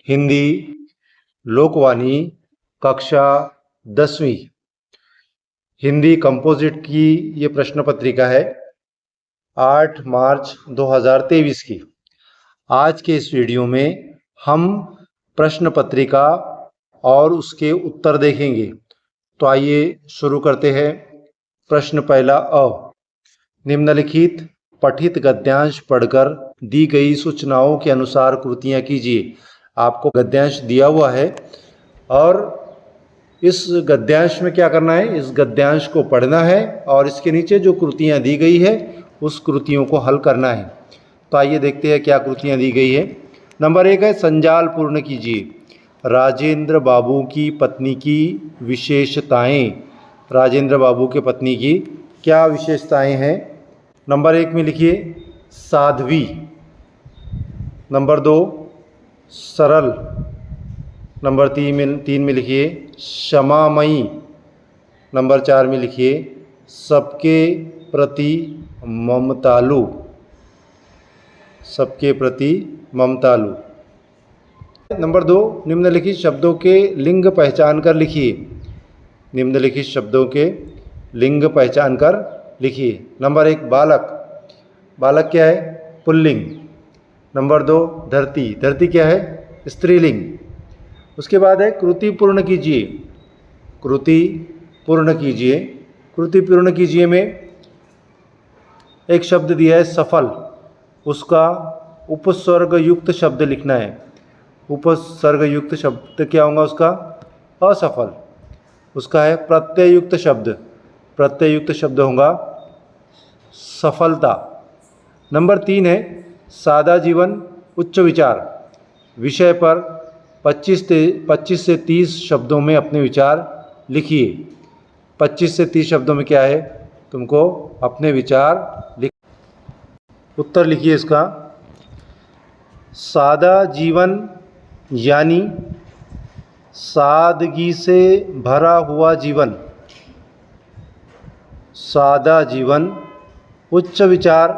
हिंदी लोकवाणी कक्षा 10वीं Hindi composite key ये प्रश्न पत्रिका है 8 मार्च 2023 की। आज के इस वीडियो में हम प्रश्न पत्रिका और उसके उत्तर देखेंगे। तो आइए शुरू करते हैं। प्रश्न पहला अ, निम्नलिखित पठित गद्यांश पढ़कर दी गई सूचनाओं के अनुसार कृतियां कीजिए। आपको गद्यांश दिया हुआ है और इस गद्यांश में क्या करना है, इस गद्यांश को पढ़ना है और इसके नीचे जो कृतियां दी गई है उस कृतियों को हल करना है। तो आइए देखते हैं क्या कृतियां दी गई है। नंबर 1 है संजाल पूर्ण कीजिए। राजेंद्र बाबू की पत्नी की विशेषताएं। राजेंद्र बाबू के पत्नी की क्या विशेषताएं हैं? नंबर 1 में लिखिए साध्वी। नंबर 2 सरल। नंबर 3 में लिखिए क्षमामयी। नंबर 4 में लिखिए सबके प्रति ममतालु। सबके प्रति ममतालु। नंबर 2 निम्नलिखित शब्दों के लिंग पहचान कर लिखिए। निम्नलिखित शब्दों के लिंग पहचान कर लिखिए। नंबर 1 बालक। बालक क्या है? पुल्लिंग। नंबर 2 धरती। धरती क्या है? स्त्रीलिंग। उसके बाद है कृति पूर्ण कीजिए। कृति पूर्ण कीजिए। कृति पूर्ण कीजिए में एक शब्द दिया है सफल, उसका उपसर्ग युक्त शब्द लिखना है। उपसर्ग युक्त शब्द क्या होगा उसका? असफल। उसका है प्रत्यय युक्त शब्द। प्रत्यय युक्त शब्द होगा सफलता। नंबर 3 है सादा जीवन उच्च विचार। विषय पर 25 से 30 शब्दों में अपने विचार लिखिए। 25 से 30 शब्दों में क्या है? तुमको अपने विचार लिख। उत्तर लिखिए इसका। सादा जीवन यानी सादगी से भरा हुआ जीवन। सादा जीवन। उच्च विचार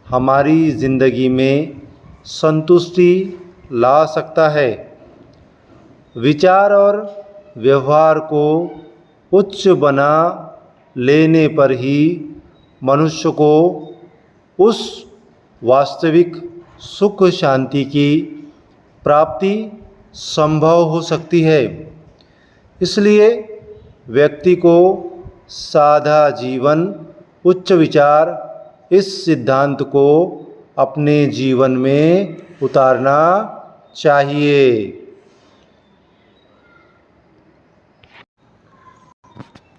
हमारी जिंदगी में संतुष्टि ला सकता है। विचार और व्यवहार को उच्च बना लेने पर ही मनुष्य को उस वास्तविक सुख शांति की प्राप्ति संभव हो सकती है। इसलिए व्यक्ति को सादा जीवन उच्च विचार इस सिद्धांत को अपने जीवन में उतारना चाहिए।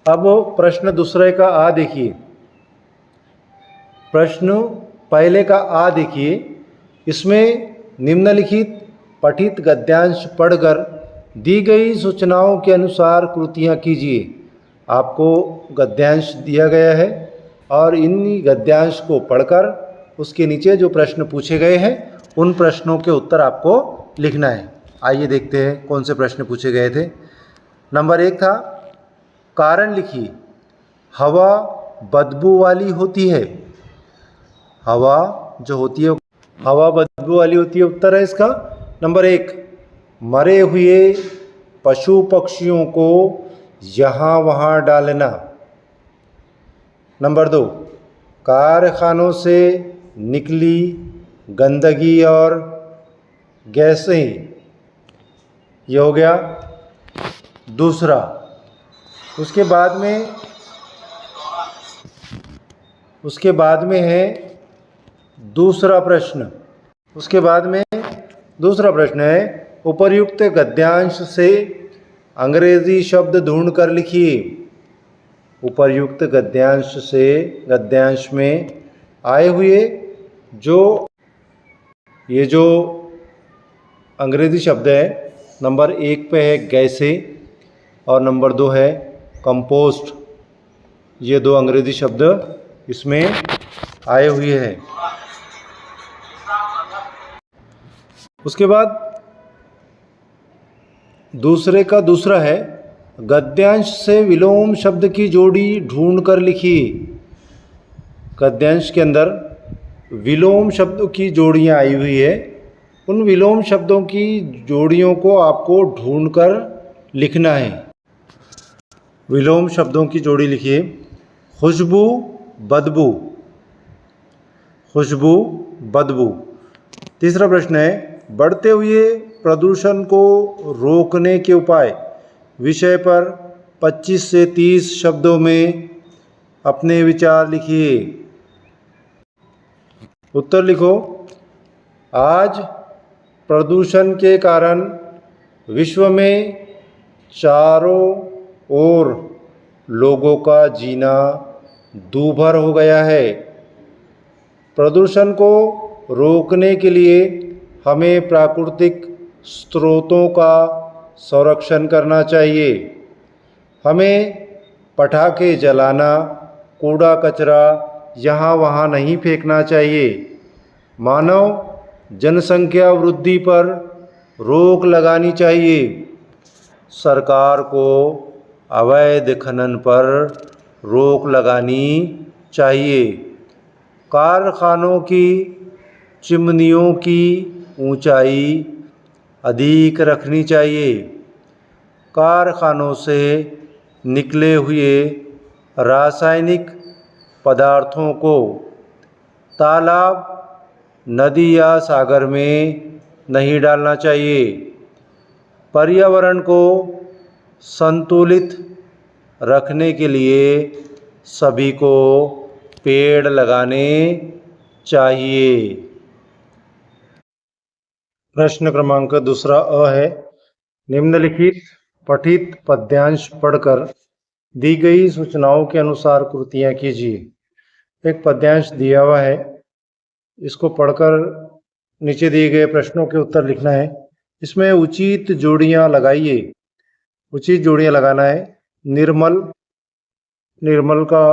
अब प्रश्न दूसरे का आ देखिए। प्रश्न पहले का आ देखिए। इसमें निम्नलिखित पठित गद्यांश पढ़कर दी गई सूचनाओं के अनुसार कृतियां कीजिए। आपको गद्यांश दिया गया है और इन गद्यांश को पढ़कर उसके नीचे जो प्रश्न पूछे गए हैं उन प्रश्नों के उत्तर आपको लिखना है। आइए देखते हैं कौन से प्रश्न पूछे गए थे। नंबर 1 था कारण लिखिए। हवा बदबू वाली होती है। हवा जो होती है हवा बदबू वाली होती है। उत्तर है इसका नंबर 1 मरे हुए पशु पक्षियों को यहाँ वहाँ डालना। नंबर 2 कारखानों से निकली गंदगी और गैसें। ये हो गया दूसरा। उसके बाद में है दूसरा प्रश्न। उसके बाद में दूसरा प्रश्न है उपर्युक्त गद्यांश से अंग्रेजी शब्द ढूंढ कर लिखिए। उपर्युक्त गद्यांश से गद्यांश में आए हुए ये जो अंग्रेजी शब्द है नंबर 1 पे है गैसे और नंबर 2 है कंपोस्ट। ये 2 अंग्रेजी शब्द इसमें आए हुए हैं। उसके बाद दूसरे का दूसरा है गद्यांश से विलोम शब्द की जोड़ी ढूंढ कर लिखिए। गद्यांश के अंदर विलोम शब्दों की जोड़ियां आई हुई है उन विलोम शब्दों की जोड़ियों को आपको ढूंढकर लिखना है। विलोम शब्दों की जोड़ी लिखिए, खुशबू बदबू, खुशबू बदबू। तीसरा प्रश्न है, बढ़ते हुए प्रदूषण को रोकने के उपाय विषय पर 25 से 30 शब्दों में अपने विचार लिखिए। उत्तर लिखो। आज प्रदूषण के कारण विश्व में चारों ओर लोगों का जीना दूभर हो गया है। प्रदूषण को रोकने के लिए हमें प्राकृतिक स्रोतों का संरक्षण करना चाहिए। हमें पटाखे जलाना, कूड़ा कचरा यहाँ वहाँ नहीं फेंकना चाहिए। मानव जनसंख्या वृद्धि पर रोक लगानी चाहिए। सरकार को अवैध खनन पर रोक लगानी चाहिए। कारखानों की चिमनियों की ऊंचाई अधिक रखनी चाहिए। कारखानों से निकले हुए रासायनिक पदार्थों को तालाब, नदी या सागर में नहीं डालना चाहिए। पर्यावरण को संतुलित रखने के लिए सभी को पेड़ लगाने चाहिए। प्रश्न क्रमांक दूसरा अ है, निम्नलिखित पठित पद्यांश पढ़कर दी गई सूचनाओं के अनुसार कृतियां कीजिए। एक पद्यांश दिया हुआ है, इसको पढ़कर नीचे दिए गए प्रश्नों के उत्तर लिखना है। इसमें उचित जोड़ियां लगाइए। उचित जोड़ियां लगाना है। निर्मल, निर्मल का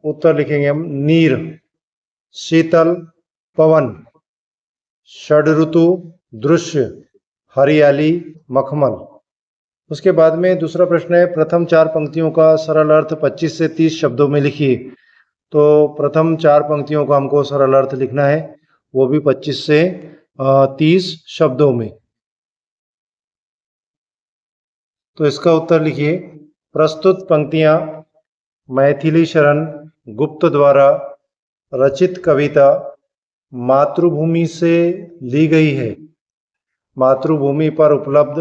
उत्तर लिखेंगे हम नीर। शीतल पवन, षड ऋतु दृश्य, हरियाली मखमल। उसके बाद में दूसरा प्रश्न है, प्रथम 4 पंक्तियों का सरल अर्थ 25 से 30 शब्दों में लिखिए। तो प्रथम 4 पंक्तियों का हमको सरल अर्थ लिखना है, वो भी 25 से 30 शब्दों में। तो इसका उत्तर लिखिए। प्रस्तुत पंक्तियां मैथिली शरण गुप्त द्वारा रचित कविता मातृभूमि से ली गई है। मातृभूमि पर उपलब्ध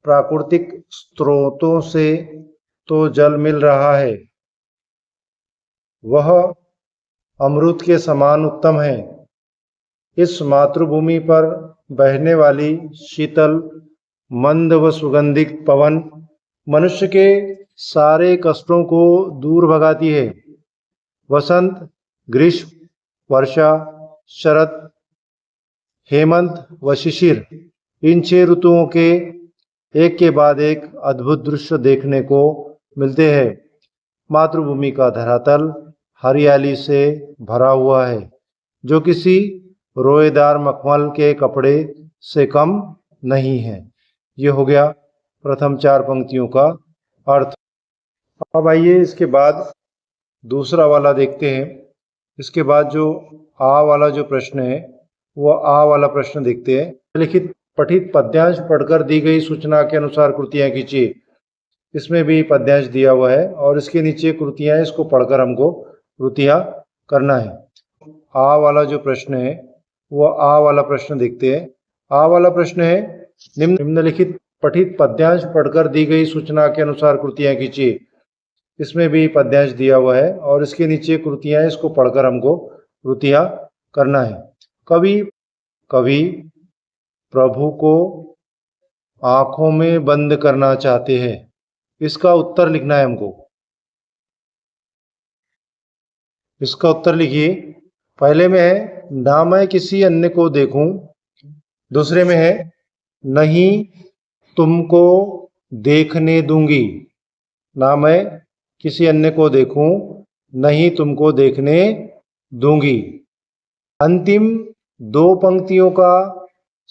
प्राकृतिक स्रोतों से तो जल मिल रहा है, वह अमृत के समान उत्तम है। इस मातृभूमि पर बहने वाली शीतल मंद व सुगंधित पवन मनुष्य के सारे कष्टों को दूर भगाती है। वसंत, ग्रीष्म, वर्षा, शरद, हेमंत व शिशिर, इन 6 ऋतुओं के एक के बाद एक अद्भुत दृश्य देखने को मिलते हैं। मातृभूमि का धरातल हरियाली से भरा हुआ है, जो किसी रोएदार मखमल के कपड़े से कम नहीं है। ये हो गया प्रथम 4 पंक्तियों का अर्थ। अब आइए इसके बाद दूसरा वाला देखते हैं। इसके बाद जो आ वाला जो प्रश्न है, वो आ वाला प्रश्न देखते हैं। लिखित पठित पद्यांश पढ़कर दी गई सूचना के अनुसार कृतियां कीजिए। इसमें भी पद्यांश दिया हुआ है और इसके नीचे कृतियां हैं, इसको पढ़कर हमको कृतियां करना है। आ वाला जो प्रश्न है, वो आ वाला प्रश्न देखते हैं। आ वाला प्रश्न है, निम्नलिखित पठित पद्यांश पढ़कर दी गई सूचना के अनुसार कृतियां कीजिए। इसमें भी पद्यांश दिया हुआ है और इसके नीचे कृतियां हैं, इसको पढ़कर हमको कृतियां करना है। कवि प्रभु को आंखों में बंद करना चाहते हैं। इसका उत्तर लिखना है हमको। इसका उत्तर लिखिए। पहले में है, ना मैं किसी अन्य को देखूं। दूसरे में है, नहीं तुमको देखने दूंगी। ना मैं किसी अन्य को देखूं, नहीं तुमको देखने दूंगी। अंतिम 2 पंक्तियों का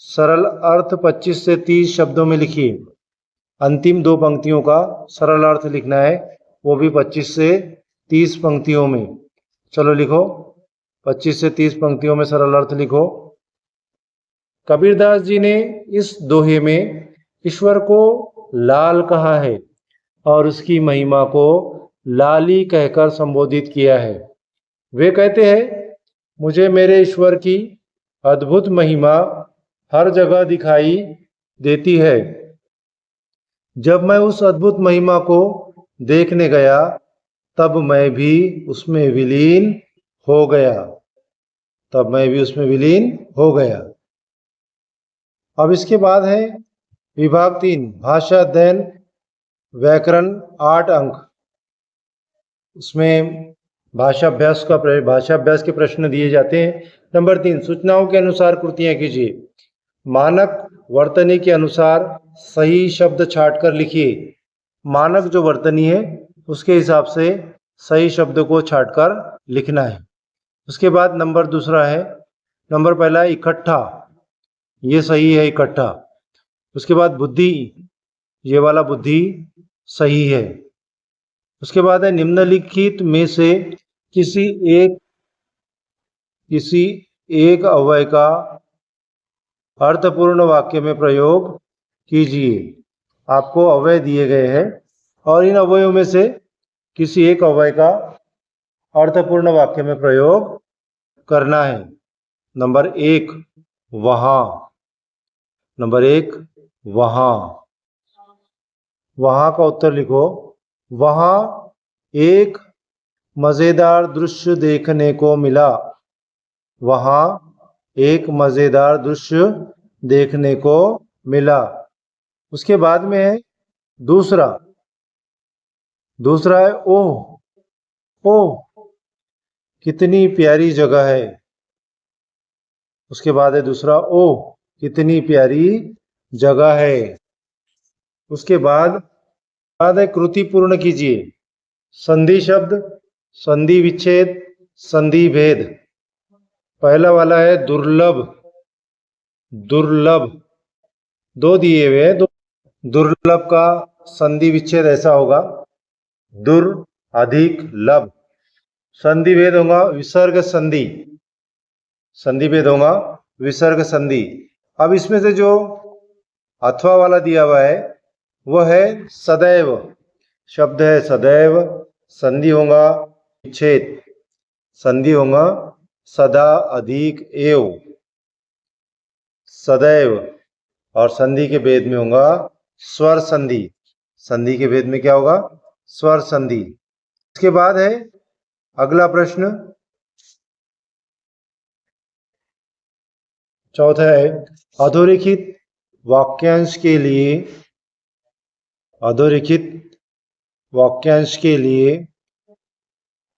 सरल अर्थ 25 से 30 शब्दों में लिखिए। अंतिम 2 पंक्तियों का सरल अर्थ लिखना है, वो भी 25 से 30 पंक्तियों में। चलो लिखो, 25 से 30 पंक्तियों में सरल अर्थ लिखो। कबीरदास जी ने इस दोहे में ईश्वर को लाल कहा है और उसकी महिमा को लाली कहकर संबोधित किया है। वे कहते हैं, मुझे मेरे ईश्वर की अद्भुत महिमा हर जगह दिखाई देती है। जब मैं उस अद्भुत महिमा को देखने गया तब मैं भी उसमें विलीन हो गया। अब इसके बाद है विभाग 3 भाषा अध्ययन व्याकरण 8 अंक। उसमें भाषा अभ्यास के प्रश्न दिए जाते हैं। नंबर 3 सूचनाओं के अनुसार कृतियां कीजिए। मानक वर्तनी के अनुसार सही शब्द छांटकर लिखिए। मानक जो वर्तनी है उसके हिसाब से सही शब्द को छांटकर लिखना है। उसके बाद नंबर दूसरा है, नंबर पहला है इकट्ठा, ये सही है इकट्ठा। उसके बाद बुद्धि, ये वाला बुद्धि सही है। उसके बाद है निम्नलिखित में से किसी एक अव्यय का अर्थपूर्ण वाक्य में प्रयोग कीजिए। आपको अव्यय दिए गए हैं और इन अव्ययों में से किसी एक अव्यय का अर्थपूर्ण वाक्य में प्रयोग करना है। नंबर 1 वहां, वहां का उत्तर लिखो। वहां एक मजेदार दृश्य देखने को मिला। वहां एक मजेदार दृश्य देखने को मिला। उसके बाद में है दूसरा है ओह कितनी प्यारी जगह है। उसके बाद है दूसरा ओह कितनी प्यारी जगह है। उसके बाद है कृति पूर्ण कीजिए। संधि शब्द, संधि विच्छेद, संधि भेद। पहला वाला है दुर्लभ, दो दिए हुए हैं। दुर्लभ का संधि विच्छेद ऐसा होगा, दुर अधिक लब। संधि भेद होगा विसर्ग संधि, विसर्ग संधि। अब इसमें से जो अथवा वाला दिया हुआ है वह है सदैव, शब्द है सदैव, संधि होगा विच्छेद, संधि होगा सदा अधिक एव, सदैव। और संधि के भेद में होगा स्वर संधि, संधि के भेद में क्या होगा स्वर संधि। इसके बाद है अगला प्रश्न, चौथा है अधोरेखित वाक्यांश के लिए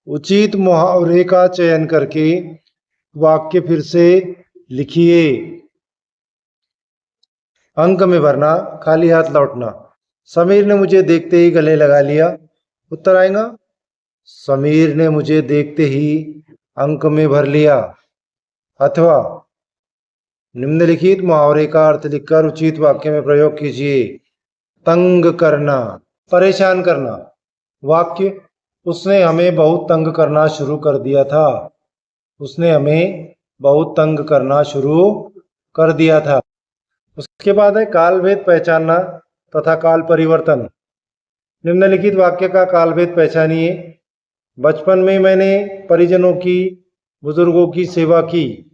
उचित मुहावरे का चयन करके वाक्य फिर से लिखिए। अंक में भरना, खाली हाथ लौटना। समीर ने मुझे देखते ही गले लगा लिया। उत्तर आएगा समीर ने मुझे देखते ही अंक में भर लिया। अथवा निम्नलिखित मुहावरे का अर्थ लिखकर उचित वाक्य में प्रयोग कीजिए। तंग करना, परेशान करना। वाक्य उसने हमें बहुत तंग करना शुरू कर दिया था। उसने हमें बहुत तंग करना शुरू कर दिया था। उसके बाद है काल भेद पहचानना तथा काल परिवर्तन। निम्नलिखित वाक्य का काल भेद पहचानिए। बचपन में मैंने परिजनों की, बुजुर्गों की सेवा की।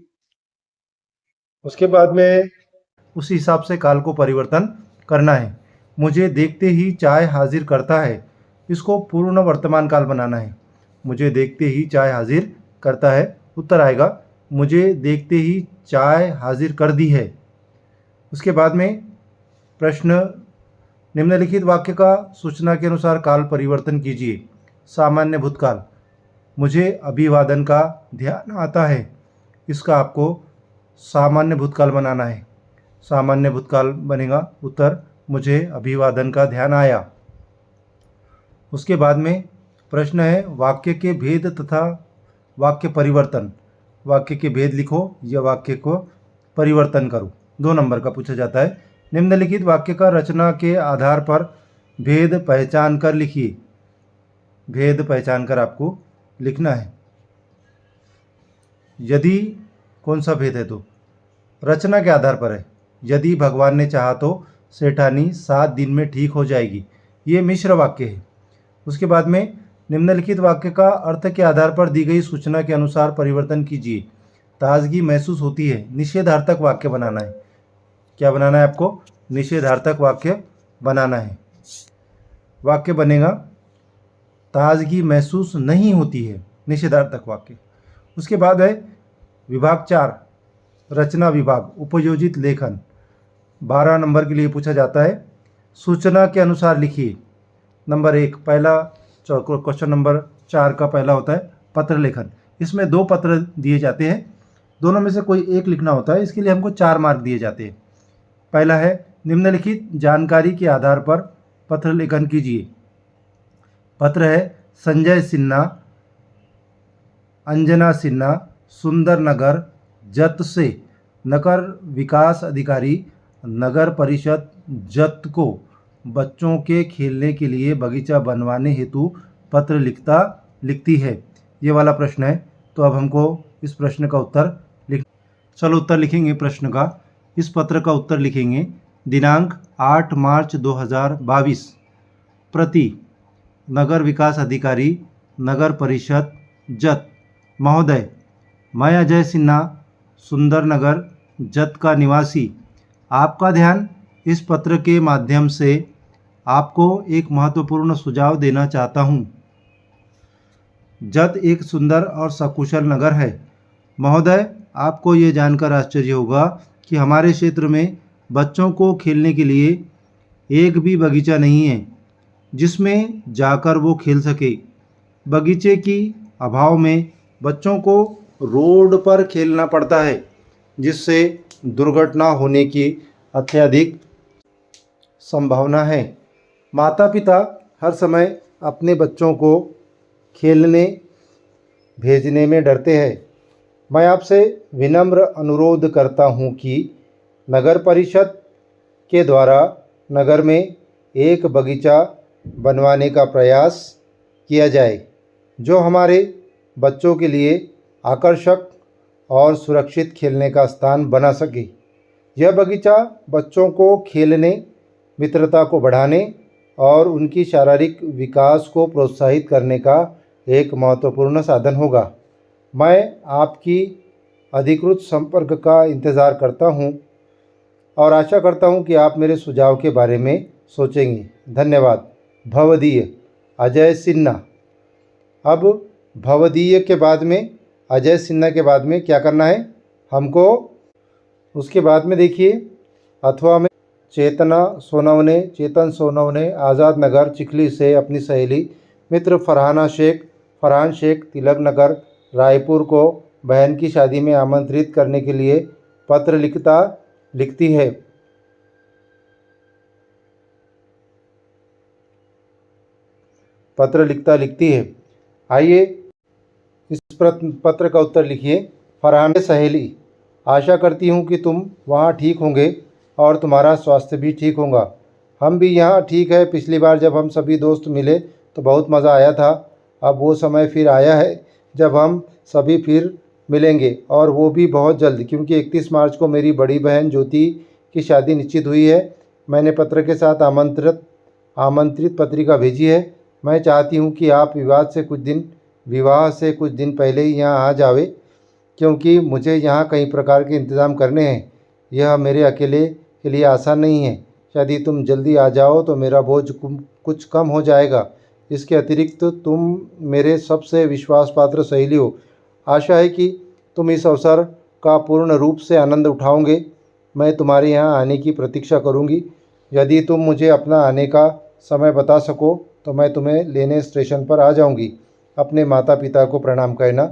उसके बाद में उसी हिसाब से काल को परिवर्तन करना है। मुझे देखते ही चाय हाजिर करता है, इसको पूर्ण वर्तमान काल बनाना है। मुझे देखते ही चाय हाजिर करता है। उत्तर आएगा मुझे देखते ही चाय हाजिर कर दी है। उसके बाद में प्रश्न, निम्नलिखित वाक्य का सूचना के अनुसार काल परिवर्तन कीजिए। सामान्य भूतकाल, मुझे अभिवादन का ध्यान आता है, इसका आपको सामान्य भूतकाल बनाना है। सामान्य भूतकाल बनेगा उत्तर मुझे अभिवादन का ध्यान आया। उसके बाद में प्रश्न है वाक्य के भेद तथा वाक्य परिवर्तन। वाक्य के भेद लिखो या वाक्य को परिवर्तन करो, 2 नंबर का पूछा जाता है। निम्नलिखित वाक्य का रचना के आधार पर भेद पहचान कर लिखिए। भेद पहचान कर आपको लिखना है। यदि कौन सा भेद है तो रचना के आधार पर है। यदि भगवान ने चाहा तो सेठानी 7 दिन में ठीक हो जाएगी। ये मिश्र वाक्य है। उसके बाद में निम्नलिखित वाक्य का अर्थ के आधार पर दी गई सूचना के अनुसार परिवर्तन कीजिए। ताजगी महसूस होती है। निषेधार्थक वाक्य बनाना है। क्या बनाना है आपको? निषेधार्थक वाक्य बनाना है। वाक्य बनेगा ताजगी महसूस नहीं होती है, निषेधार्थक वाक्य। उसके बाद है विभाग 4 रचना विभाग उपयोजित लेखन। 12 नंबर के लिए पूछा जाता है। सूचना के अनुसार लिखिए। नंबर 1 पहला क्वेश्चन नंबर 4 का पहला होता है पत्र लेखन। इसमें 2 पत्र दिए जाते हैं, दोनों में से कोई एक लिखना होता है। इसके लिए हमको 4 मार्क दिए जाते हैं। पहला है निम्नलिखित जानकारी के आधार पर पत्र लेखन कीजिए। पत्र है संजय सिन्हा, अंजना सिन्हा, सुंदर नगर जत से नगर विकास अधिकारी नगर परिषद जत को बच्चों के खेलने के लिए बगीचा बनवाने हेतु पत्र लिखती है। ये वाला प्रश्न है। तो अब हमको इस प्रश्न का उत्तर चलो उत्तर लिखेंगे प्रश्न का। इस पत्र का उत्तर लिखेंगे। दिनांक 8 मार्च 2022। प्रति नगर विकास अधिकारी नगर परिषद जत। महोदय, मैं अजय सिन्हा सुंदर नगर जत का निवासी आपका ध्यान इस पत्र के माध्यम से आपको एक महत्वपूर्ण सुझाव देना चाहता हूं। जत एक सुंदर और सकुशल नगर है। महोदय, आपको ये जानकर आश्चर्य होगा कि हमारे क्षेत्र में बच्चों को खेलने के लिए एक भी बगीचा नहीं है जिसमें जाकर वो खेल सके। बगीचे की अभाव में बच्चों को रोड पर खेलना पड़ता है, जिससे दुर्घटना होने की अत्यधिक संभावना है। माता पिता हर समय अपने बच्चों को खेलने भेजने में डरते हैं। मैं आपसे विनम्र अनुरोध करता हूं कि नगर परिषद के द्वारा नगर में एक बगीचा बनवाने का प्रयास किया जाए, जो हमारे बच्चों के लिए आकर्षक और सुरक्षित खेलने का स्थान बना सके। यह बगीचा बच्चों को खेलने, मित्रता को बढ़ाने और उनकी शारीरिक विकास को प्रोत्साहित करने का एक महत्वपूर्ण साधन होगा। मैं आपकी अधिकृत संपर्क का इंतज़ार करता हूं और आशा करता हूं कि आप मेरे सुझाव के बारे में सोचेंगे। धन्यवाद। भवदीय अजय सिन्हा। अब भवदीय के बाद में अजय सिन्हा के बाद में क्या करना है हमको? उसके बाद में देखिए अथवा में चेतन सोनवने आज़ाद नगर चिखली से अपनी सहेली मित्र फरहान शेख तिलक नगर रायपुर को बहन की शादी में आमंत्रित करने के लिए पत्र लिखती है। लिखती है। आइए इस पत्र का उत्तर लिखिए। फरहान सहेली, आशा करती हूँ कि तुम वहाँ ठीक होंगे और तुम्हारा स्वास्थ्य भी ठीक होगा। हम भी यहाँ ठीक है। पिछली बार जब हम सभी दोस्त मिले तो बहुत मज़ा आया था। अब वो समय फिर आया है जब हम सभी फिर मिलेंगे, और वो भी बहुत जल्द, क्योंकि 31 मार्च को मेरी बड़ी बहन ज्योति की शादी निश्चित हुई है। मैंने पत्र के साथ आमंत्रित पत्रिका भेजी है। मैं चाहती हूँ कि आप विवाह से कुछ दिन पहले ही यहाँ आ जावे, क्योंकि मुझे यहाँ कई प्रकार के इंतज़ाम करने हैं। यह मेरे अकेले के लिए आसान नहीं है। यदि तुम जल्दी आ जाओ तो मेरा बोझ कुछ कम हो जाएगा। इसके अतिरिक्त तुम मेरे सबसे विश्वास पात्र सहेली हो। आशा है कि तुम इस अवसर का पूर्ण रूप से आनंद उठाओगे। मैं तुम्हारे यहाँ आने की प्रतीक्षा करूँगी। यदि तुम मुझे अपना आने का समय बता सको तो मैं तुम्हें लेने स्टेशन पर आ जाऊँगी। अपने माता पिता को प्रणाम कहना।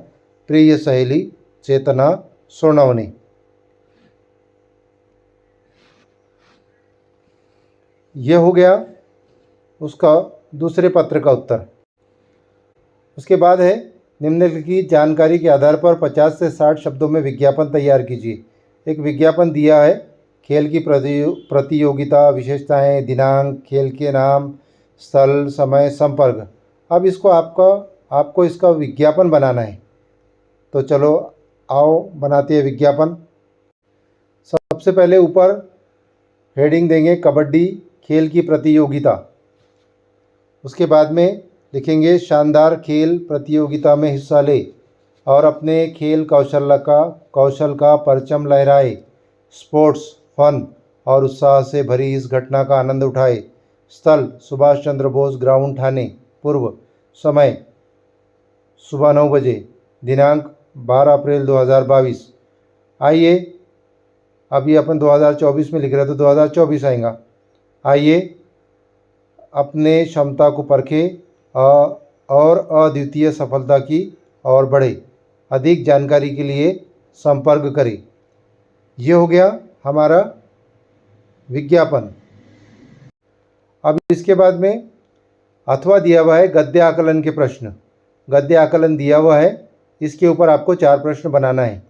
प्रिय सहेली चेतना सोनवने। यह हो गया उसका दूसरे पत्र का उत्तर। उसके बाद है निम्नलिखित जानकारी के आधार पर 50 से 60 शब्दों में विज्ञापन तैयार कीजिए। एक विज्ञापन दिया है। खेल की प्रतियोगिता, विशेषताएं, दिनांक, खेल के नाम, स्थल, समय, संपर्क। अब इसको आपको इसका विज्ञापन बनाना है। तो चलो आओ बनाते हैं विज्ञापन। सबसे पहले ऊपर हेडिंग देंगे कबड्डी खेल की प्रतियोगिता। उसके बाद में लिखेंगे शानदार खेल प्रतियोगिता में हिस्सा ले और अपने खेल कौशल का परचम लहराए। स्पोर्ट्स फन और उत्साह से भरी इस घटना का आनंद उठाए। स्थल सुभाष चंद्र बोस ग्राउंड ठाणे पूर्व। समय सुबह 9 बजे। दिनांक 12 अप्रैल 2022। आइए अभी अपन 2024 में लिख रहे हैं तो 2024 आएगा। आइए अपने क्षमता को परखें और अद्वितीय सफलता की ओर बढ़े। अधिक जानकारी के लिए संपर्क करें। ये हो गया हमारा विज्ञापन। अब इसके बाद में अथवा दिया हुआ है गद्य आकलन के प्रश्न। गद्य आकलन दिया हुआ है, इसके ऊपर आपको 4 प्रश्न बनाना है।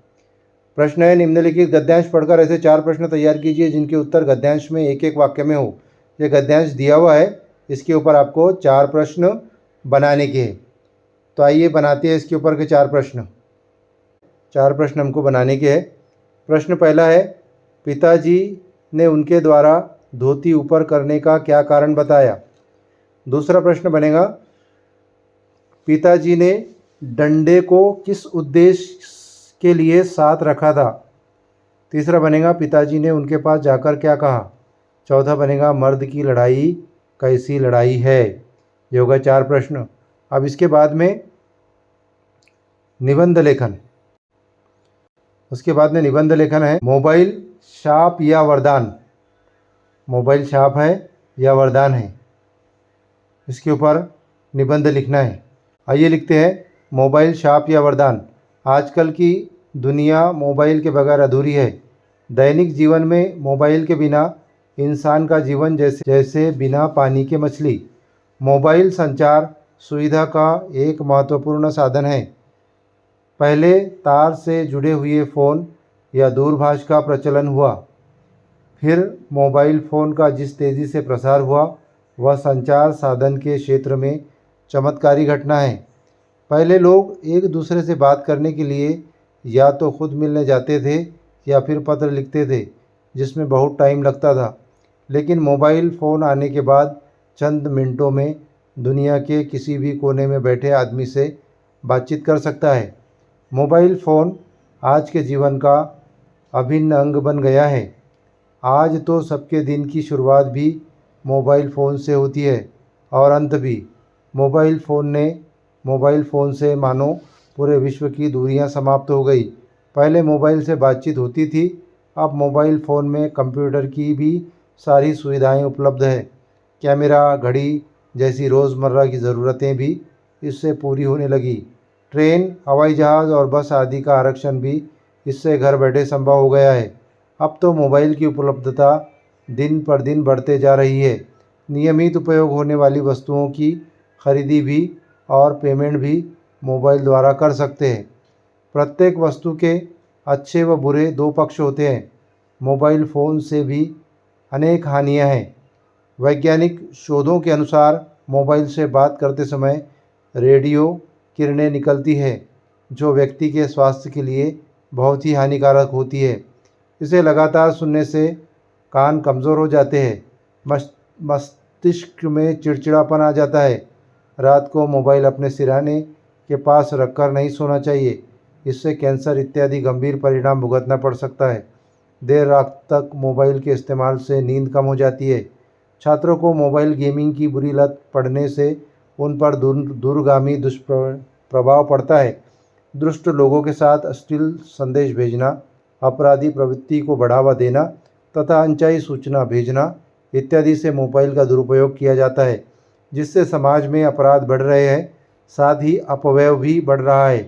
प्रश्न है निम्नलिखित गद्यांश पढ़कर ऐसे 4 प्रश्न तैयार कीजिए जिनके उत्तर गद्यांश में एक एक वाक्य में हो। ये गद्यांश दिया हुआ है, इसके ऊपर आपको 4 प्रश्न बनाने के हैं। तो आइए बनाते हैं इसके ऊपर के 4 प्रश्न। 4 प्रश्न हमको बनाने के हैं। प्रश्न पहला है पिताजी ने उनके द्वारा धोती ऊपर करने का क्या कारण बताया। दूसरा प्रश्न बनेगा पिताजी ने डंडे को किस उद्देश्य के लिए साथ रखा था। तीसरा बनेगा पिताजी ने उनके पास जाकर क्या कहा। चौथा बनेगा मर्द की लड़ाई कैसी लड़ाई है। ये होगा 4 प्रश्न। अब इसके बाद में निबंध लेखन। उसके बाद में निबंध लेखन है मोबाइल शाप या वरदान। मोबाइल शाप है या वरदान है, इसके ऊपर निबंध लिखना है। आइए लिखते हैं मोबाइल शाप या वरदान। आजकल की दुनिया मोबाइल के बगैर अधूरी है। दैनिक जीवन में मोबाइल के बिना इंसान का जीवन जैसे बिना पानी के मछली। मोबाइल संचार सुविधा का एक महत्वपूर्ण साधन है। पहले तार से जुड़े हुए फ़ोन या दूरभाष का प्रचलन हुआ, फिर मोबाइल फ़ोन का जिस तेज़ी से प्रसार हुआ वह संचार साधन के क्षेत्र में चमत्कारी घटना है। पहले लोग एक दूसरे से बात करने के लिए या तो खुद मिलने जाते थे या फिर पत्र लिखते थे, जिसमें बहुत टाइम लगता था। लेकिन मोबाइल फ़ोन आने के बाद चंद मिनटों में दुनिया के किसी भी कोने में बैठे आदमी से बातचीत कर सकता है। मोबाइल फ़ोन आज के जीवन का अभिन्न अंग बन गया है। आज तो सबके दिन की शुरुआत भी मोबाइल फ़ोन से होती है और अंत भी। मोबाइल फ़ोन से मानो पूरे विश्व की दूरियां समाप्त हो गई। पहले मोबाइल से बातचीत होती थी, अब मोबाइल फ़ोन में कंप्यूटर की भी सारी सुविधाएं उपलब्ध है। कैमरा, घड़ी जैसी रोज़मर्रा की ज़रूरतें भी इससे पूरी होने लगी। ट्रेन, हवाई जहाज़ और बस आदि का आरक्षण भी इससे घर बैठे संभव हो गया है। अब तो मोबाइल की उपलब्धता दिन पर दिन बढ़ते जा रही है। नियमित उपयोग होने वाली वस्तुओं की खरीदी भी और पेमेंट भी मोबाइल द्वारा कर सकते हैं। प्रत्येक वस्तु के अच्छे व बुरे 2 पक्ष होते हैं। मोबाइल फ़ोन से भी अनेक हानियां हैं। वैज्ञानिक शोधों के अनुसार मोबाइल से बात करते समय रेडियो किरणें निकलती है जो व्यक्ति के स्वास्थ्य के लिए बहुत ही हानिकारक होती है। इसे लगातार सुनने से कान कमज़ोर हो जाते हैं, मस्तिष्क में चिड़चिड़ापन आ जाता है। रात को मोबाइल अपने सिरहाने के पास रखकर नहीं सोना चाहिए, इससे कैंसर इत्यादि गंभीर परिणाम भुगतना पड़ सकता है। देर रात तक मोबाइल के इस्तेमाल से नींद कम हो जाती है। छात्रों को मोबाइल गेमिंग की बुरी लत पड़ने से उन पर दूरगामी दुष्प्रभाव पड़ता है। दुष्ट लोगों के साथ अश्लील संदेश भेजना, अपराधी प्रवृत्ति को बढ़ावा देना तथा अनचाही सूचना भेजना इत्यादि से मोबाइल का दुरुपयोग किया जाता है, जिससे समाज में अपराध बढ़ रहे हैं, साथ ही अपव्यय भी बढ़ रहा है।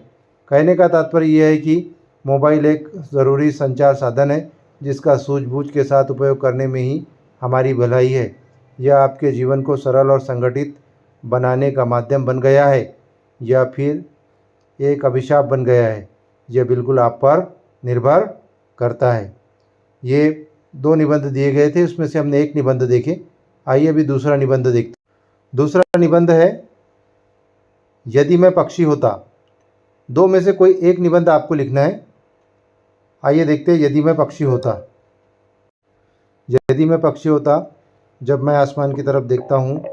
कहने का तात्पर्य यह है कि मोबाइल एक ज़रूरी संचार साधन है जिसका सूझबूझ के साथ उपयोग करने में ही हमारी भलाई है। यह आपके जीवन को सरल और संगठित बनाने का माध्यम बन गया है या फिर एक अभिशाप बन गया है, यह बिल्कुल आप पर निर्भर करता है। ये 2 निबंध दिए गए थे, उसमें से हमने एक निबंध देखे। आइए अभी दूसरा निबंध देखते हैं। दूसरा निबंध है यदि मैं पक्षी होता। 2 में से कोई एक निबंध आपको लिखना है। आइए देखते हैं यदि मैं पक्षी होता। यदि मैं पक्षी होता, जब मैं आसमान की तरफ देखता हूँ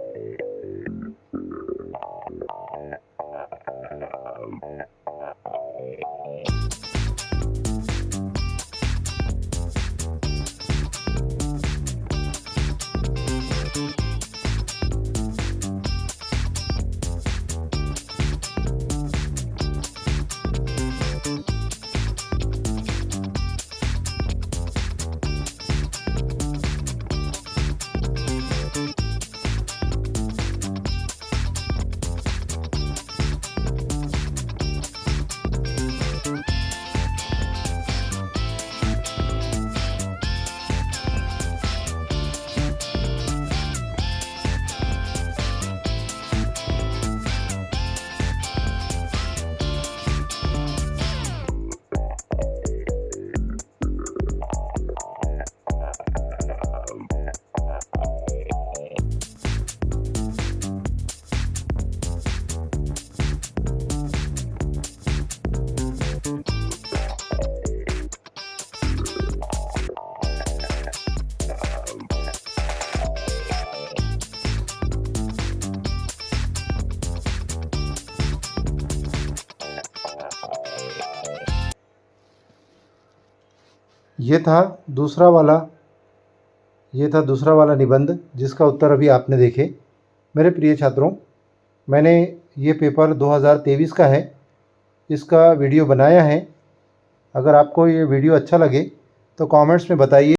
ये था दूसरा वाला निबंध जिसका उत्तर अभी आपने देखे। मेरे प्रिय छात्रों, मैंने ये पेपर 2023 का है, इसका वीडियो बनाया है। अगर आपको ये वीडियो अच्छा लगे तो कमेंट्स में बताइए।